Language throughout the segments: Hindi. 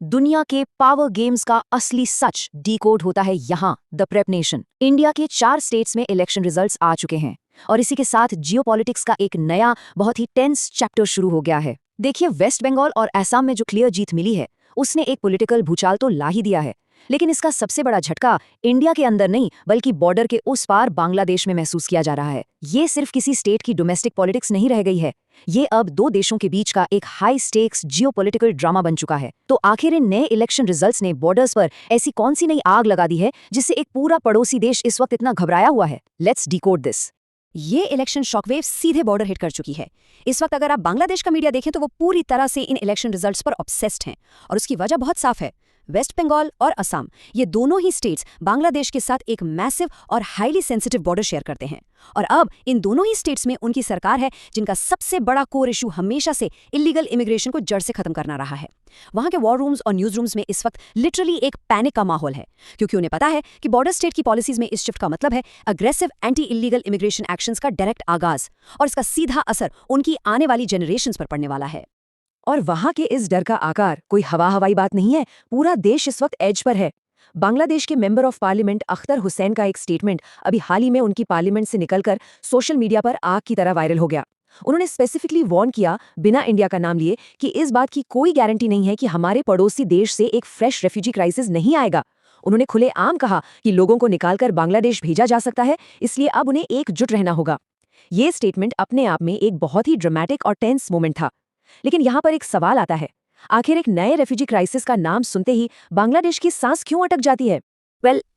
दुनिया के पावर गेम्स का असली सच डीकोड होता है यहाँ द प्रेप नेशन। इंडिया के 4 स्टेट्स में इलेक्शन रिजल्ट्स आ चुके हैं और इसी के साथ जियोपॉलिटिक्स का एक नया बहुत ही टेंस चैप्टर शुरू हो गया है। देखिए, वेस्ट बंगाल और असम में जो क्लियर जीत मिली है उसने एक पॉलिटिकल भूचाल तो ला ही दिया है, लेकिन इसका सबसे बड़ा झटका इंडिया के अंदर नहीं बल्कि बॉर्डर के उस पार बांग्लादेश में महसूस किया जा रहा है। ये सिर्फ किसी स्टेट की डोमेस्टिक पॉलिटिक्स नहीं रह गई है, ये अब 2 देशों के बीच का एक हाई स्टेक्स जियोपॉलिटिकल ड्रामा बन चुका है। तो आखिर इन नए इलेक्शन रिजल्ट्स ने बॉर्डर्स पर ऐसी कौन सी नई आग लगा दी है जिससे एक पूरा पड़ोसी देश इस वक्त इतना घबराया हुआ है? Let's decode this. ये इलेक्शन शॉकवेव सीधे बॉर्डर हिट कर चुकी है। इस वक्त अगर आप बांग्लादेश का मीडिया देखें तो वो पूरी तरह से इन इलेक्शन रिजल्ट्स पर ऑब्सेस्ड हैं और उसकी वजह बहुत साफ है। वेस्ट बंगाल और असम, ये दोनों ही स्टेट्स बांग्लादेश के साथ एक मैसिव और हाईली सेंसिटिव बॉर्डर शेयर करते हैं और अब इन दोनों ही स्टेट्स में उनकी सरकार है जिनका सबसे बड़ा कोर इशू हमेशा से इलीगल इमिग्रेशन को जड़ से खत्म करना रहा है। वहां के वॉर रूम्स और न्यूज रूम्स में इस वक्त लिटरली एक पैनिक का माहौल है, क्योंकि उन्हें पता है कि बॉर्डर स्टेट की पॉलिसीज में इस शिफ्ट का मतलब है aggressive anti illegal immigration actions का डायरेक्ट आगाज, और इसका सीधा असर उनकी आने वाली जनरेशंस पर पड़ने वाला है। और वहां के इस डर का आकार कोई हवाई बात नहीं है, पूरा देश इस वक्त एज पर है। बांग्लादेश के member of parliament Akhtar Hussain का एक स्टेटमेंट अभी हाल ही में उनकी पार्लियामेंट से निकलकर सोशल मीडिया पर आग की तरह वायरल हो गया। उन्होंने स्पेसिफिकली वार्न किया, बिना इंडिया का नाम लिए, कि इस बात की कोई गारंटी नहीं है कि हमारे पड़ोसी देश से एक फ्रेश रेफ्यूजी क्राइसिस नहीं आएगा। उन्होंने खुलेआम कहा कि लोगों को निकालकर बांग्लादेश भेजा जा सकता है, इसलिए अब उन्हें एकजुट रहना होगा। ये स्टेटमेंट अपने आप में एक बहुत ही ड्रामेटिक और टेंस मोमेंट था। लेकिन यहाँ पर एक सवाल आता है, आखिर एक नए रेफ्यूजी क्राइसिस का नाम सुनते ही बांग्लादेश की सांस क्यों अटक जाती है?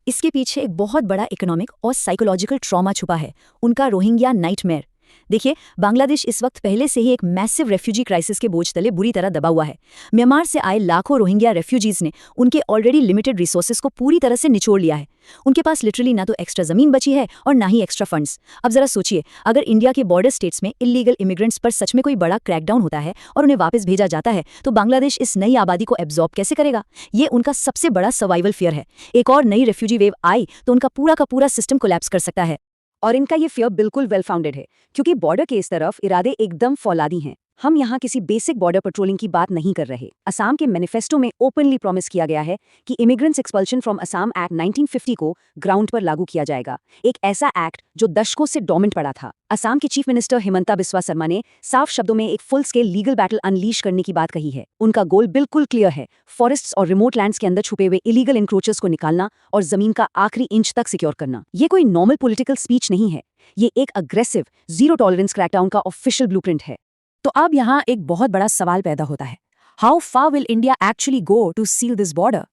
इसके पीछे एक बहुत बड़ा इकोनॉमिक और साइकोलॉजिकल ट्रॉमा छुपा है, उनका रोहिंग्या नाइटमेयर। देखिए, बांग्लादेश इस वक्त पहले से ही एक मैसिव रेफ्यूजी क्राइसिस के बोझ तले बुरी तरह दबा हुआ है। म्यांमार से आए लाखों रोहिंग्या रेफ्यूजीज ने उनके ऑलरेडी लिमिटेड रिसोर्सेज को पूरी तरह से निचोड़ लिया है। उनके पास लिटरली ना तो एक्स्ट्रा जमीन बची है और ना ही एक्स्ट्रा फंड्स। अब जरा सोचिए, अगर इंडिया के बॉर्डर स्टेट्स में इलीगल इमिग्रेंट्स पर सच में कोई बड़ा क्रैकडाउन होता है और उन्हें वापस भेजा जाता है, तो बांग्लादेश इस नई आबादी को एब्जॉर्ब कैसे करेगा? ये उनका सबसे बड़ा सर्वाइवल फियर है। एक और नई रेफ्यूजी वेव आई तो उनका पूरा का पूरा सिस्टम कोलैप्स कर सकता है। और इनका ये फियर बिल्कुल वेल फाउंडेड है, क्योंकि बॉर्डर के इस तरफ इरादे एकदम फौलादी हैं। हम यहाँ किसी बेसिक बॉर्डर पेट्रोलिंग की बात नहीं कर रहे। असम के मैनिफेस्टो में ओपनली प्रॉमिस किया गया है कि immigrants expulsion from Assam act 1950 को ग्राउंड पर लागू किया जाएगा, एक ऐसा एक्ट जो दशकों से डोमिनेंट पड़ा था। असम के चीफ मिनिस्टर हिमंता बिस्वा शर्मा ने साफ शब्दों में एक full scale legal battle unleash करने की बात कही है। उनका गोल बिल्कुल क्लियर है, फॉरेस्ट्स और रिमोट लैंड्स के अंदर छुपे हुए इलीगल इंक्रोचर्स को निकालना और जमीन का आखिरी इंच तक सिक्योर करना। ये कोई नॉर्मल पॉलिटिकल स्पीच नहीं है, ये एक अग्रेसिव जीरो टॉलरेंस क्रैकडाउन का ऑफिशियल ब्लूप्रिंट है। तो अब यहाँ एक बहुत बड़ा सवाल पैदा होता है, how far will India actually go to seal this border?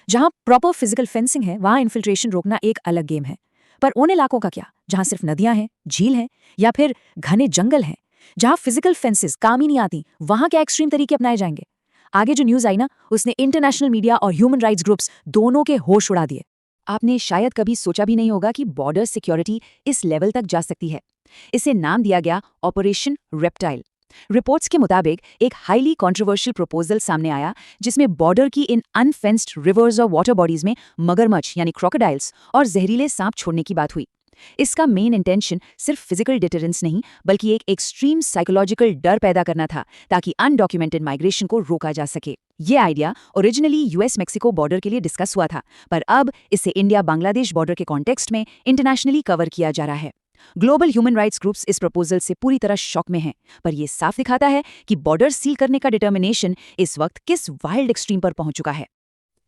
जहां प्रॉपर फिजिकल फेंसिंग है, वहां इन्फिल्ट्रेशन रोकना एक अलग गेम है, पर उन इलाकों का क्या जहां सिर्फ नदियां हैं, झील हैं या फिर घने जंगल हैं, जहां फिजिकल फेंसेस काम ही नहीं आती, वहां क्या एक्सट्रीम तरीके अपनाए जाएंगे? आगे जो न्यूज आई ना, उसने इंटरनेशनल मीडिया और ह्यूमन राइट्स ग्रुप्स दोनों के होश उड़ा दिए। आपने शायद कभी सोचा भी नहीं होगा कि बॉर्डर सिक्योरिटी इस लेवल तक जा सकती है। इसे नाम दिया गया ऑपरेशन रेप्टाइल। रिपोर्ट्स के मुताबिक एक हाईली कंट्रोवर्शियल प्रपोजल सामने आया जिसमें बॉर्डर की इन अनफेंस्ड रिवर्स और वाटर बॉडीज में मगरमच्छ यानी क्रोकोडाइल्स और जहरीले सांप छोड़ने की बात हुई। इसका मेन इंटेंशन सिर्फ फिजिकल डिटरेंस नहीं बल्कि एक एक्सट्रीम साइकोलॉजिकल डर पैदा करना था, ताकि अनडॉक्यूमेंटेड माइग्रेशन को रोका जा सके। ये idea originally US Mexico border के लिए डिस्कस हुआ था, पर अब इसे इंडिया बांग्लादेश बॉर्डर के कॉन्टेक्स्ट में इंटरनेशनली कवर किया जा रहा है। ग्लोबल ह्यूमन राइट्स ग्रुप्स इस प्रपोजल से पूरी तरह शॉक में हैं, पर यह साफ दिखाता है कि बॉर्डर सील करने का डिटर्मिनेशन इस वक्त किस वाइल्ड एक्सट्रीम पर पहुंच चुका है।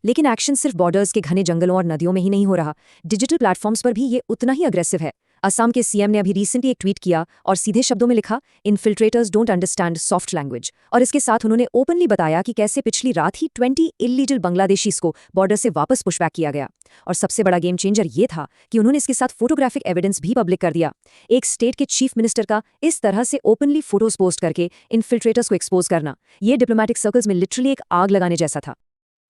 लेकिन एक्शन सिर्फ बॉर्डर्स के घने जंगलों और नदियों में ही नहीं हो रहा, डिजिटल प्लेटफॉर्म्स पर भी ये उतना ही अग्रेसिव है। असम के सीएम ने अभी रिसेंटली एक ट्वीट किया और सीधे शब्दों में लिखा, infiltrators don't understand soft language. और इसके साथ उन्होंने ओपनली बताया कि कैसे पिछली रात ही 20 इलीगल बांग्लादेशीज को बॉर्डर से वापस पुशबैक किया गया। और सबसे बड़ा गेम चेंजर ये था कि उन्होंने इसके साथ फोटोग्राफिक एविडेंस भी पब्लिक कर दिया। एक स्टेट के चीफ मिनिस्टर का इस तरह से ओपनली फोटोज पोस्ट करके इन्फिल्ट्रेटर्स को एक्सपोज करना, ये डिप्लोमेटिक सर्कल्स में लिटरली एक आग लगाने जैसा था।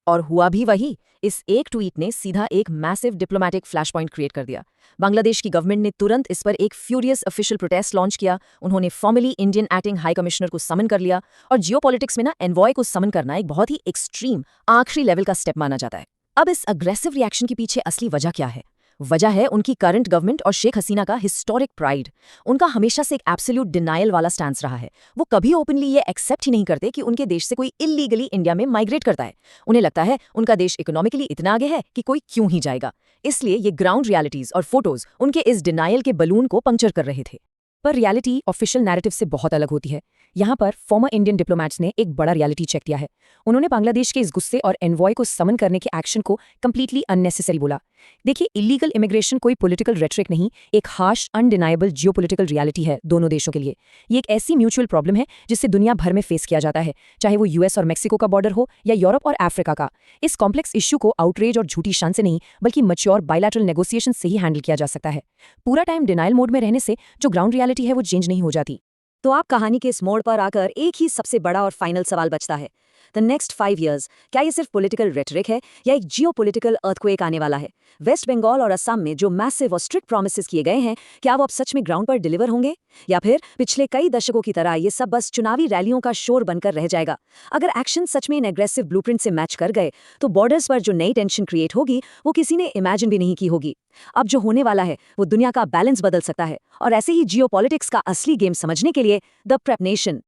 और हुआ भी वही। इस एक ट्वीट ने सीधा एक massive diplomatic flash point create कर दिया। बांग्लादेश की गवर्नमेंट ने तुरंत इस पर एक फ्यूरियस ऑफिशियल प्रोटेस्ट लॉन्च किया। उन्होंने formally Indian acting high commissioner को समन कर लिया, और जियोपॉलिटिक्स में ना एनवॉय को समन करना एक बहुत ही एक्सट्रीम आखिरी लेवल का स्टेप माना जाता है। अब इस अग्रेसिव रिएक्शन के पीछे असली वजह क्या है? वजह है उनकी करंट गवर्नमेंट और शेख हसीना का हिस्टोरिक प्राइड। उनका हमेशा से एक एब्सोल्यूट डिनायल वाला स्टैंस रहा है। वो कभी ओपनली ये एक्सेप्ट ही नहीं करते कि उनके देश से कोई इलीगली इंडिया में माइग्रेट करता है। उन्हें लगता है उनका देश इकोनॉमिकली इतना आगे है कि कोई क्यों ही जाएगा। इसलिए ये ग्राउंड रियलिटीज और फोटोज उनके इस डिनायल के बलून को पंक्चर कर रहे थे। पर रियलिटी ऑफिशियल नैरेटिव से बहुत अलग होती है। यहाँ पर फॉर्मर इंडियन डिप्लोमैट्स ने एक बड़ा रियलिटी चेक दिया है। उन्होंने बांग्लादेश के इस गुस्से और एनवॉय को समन करने के एक्शन को कंप्लीटली अननेसेसरी बोला। देखिए, इलीगल इमिग्रेशन कोई पॉलिटिकल रेटरिक नहीं, एक हार्श अनडिनाइबल जियोपॉलिटिकल रियलिटी है दोनों देशों के लिए। ये एक ऐसी म्यूचुअल प्रॉब्लम है जिससे दुनिया भर में फेस किया जाता है, चाहे वो यूएस और मेक्सिको का बॉर्डर हो या यूरोप और अफ्रीका का। इस कॉम्प्लेक्स इश्यू को आउटरेज और झूठी शान से नहीं, बल्कि मैच्योर बायलैटरल नेगोशिएशन से ही हैंडल किया जा सकता है। पूरा टाइम डिनाइल मोड में रहने से जो ग्राउंड रियलिटी है वो चेंज नहीं हो जाती। तो आप कहानी के इस मोड़ पर आकर एक ही सबसे बड़ा और फाइनल सवाल बचता है, द नेक्स्ट 5 years क्या ये सिर्फ पॉलिटिकल रेटरिक है या एक जियोपॉलिटिकल अर्थक्वेक आने वाला है? वेस्ट बंगाल और असम में जो मैसिव और स्ट्रिक्ट प्रॉमिसेस किए गए हैं, क्या वो अब सच में ग्राउंड पर डिलीवर होंगे, या फिर पिछले कई दशकों की तरह ये सब बस चुनावी रैलियों का शोर बनकर रह जाएगा? अगर एक्शन सच में इन एग्रेसिव ब्लूप्रिंट से मैच कर गए तो बॉर्डर्स पर जो नई टेंशन क्रिएट होगी वो किसी ने इमेजिन भी नहीं की होगी। अब जो होने वाला है वो दुनिया का बैलेंस बदल सकता है, और ऐसे ही जियोपॉलिटिक्स का असली गेम समझने के लिए द प्रेप नेशन।